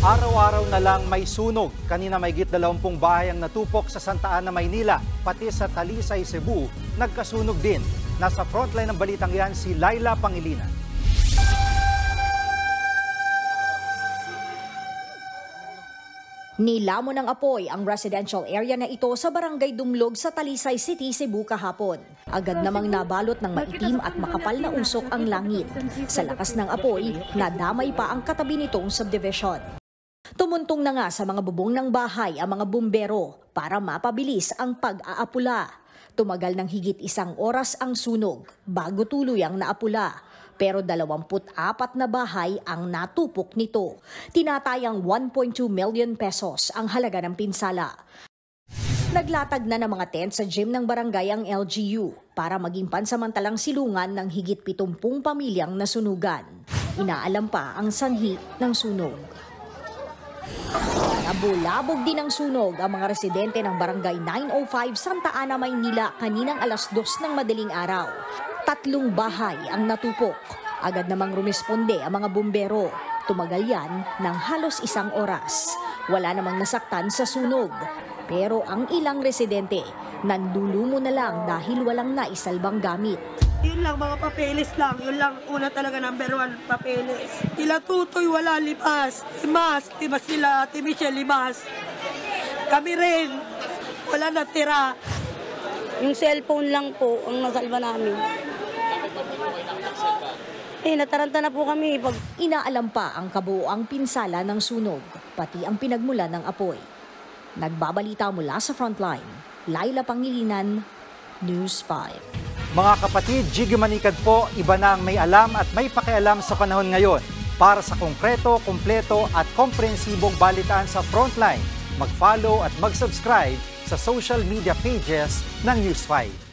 Araw-araw na lang may sunog. Kanina mahigit 20 bahay ang natupok sa Santa Ana, Maynila. Pati sa Talisay, Cebu, nagkasunog din. Nasa frontline ng balitang yan si Laila Pangilinan. Nilamon ng apoy ang residential area na ito sa Barangay Dumlog sa Talisay City, Cebu kahapon. Agad namang nabalot ng maitim at makapal na usok ang langit. Sa lakas ng apoy, nadamay pa ang katabi nitong subdivision. Tumuntong na nga sa mga bubong ng bahay ang mga bumbero para mapabilis ang pag-aapula. Tumagal ng higit 1 oras ang sunog bago tuluyang naapula. Pero 24 na bahay ang natupok nito. Tinatayang 1.2 million pesos ang halaga ng pinsala. Naglatag na ng mga tent sa gym ng barangay ang LGU para maging pansamantalang silungan ng higit 70 pamilyang nasunugan. Inaalam pa ang sanhi ng sunog. Nabulabog din ang sunog ang mga residente ng barangay 905 Santa Ana, Maynila kaninang alas 2 ng madaling araw. 3 bahay ang natupok. Agad namang rumisponde ang mga bumbero. Tumagal yan ng halos 1 oras. Wala namang nasaktan sa sunog. Pero ang ilang residente, nandulumo na lang dahil walang naisalbang gamit. Yun lang, mga papeles lang. Yun lang, una talaga number 1, papeles. Tila Tutoy, wala, lipas. Limas, limas sila, Ate Michelle, limas. Kami rin, wala natira. Yung cellphone lang po ang nasalba namin. Nataranta na po kami. Inaalam pa ang kabuoang pinsala ng sunog, pati ang pinagmula ng apoy. Nagbabalita mula sa frontline, Laila Pangilinan, News 5. Mga kapatid, Jiggy Manikad po, iba na ang may alam at may pakialam sa panahon ngayon. Para sa konkreto, kumpleto at komprehensibong balitaan sa frontline, mag-follow at mag-subscribe sa social media pages ng News 5.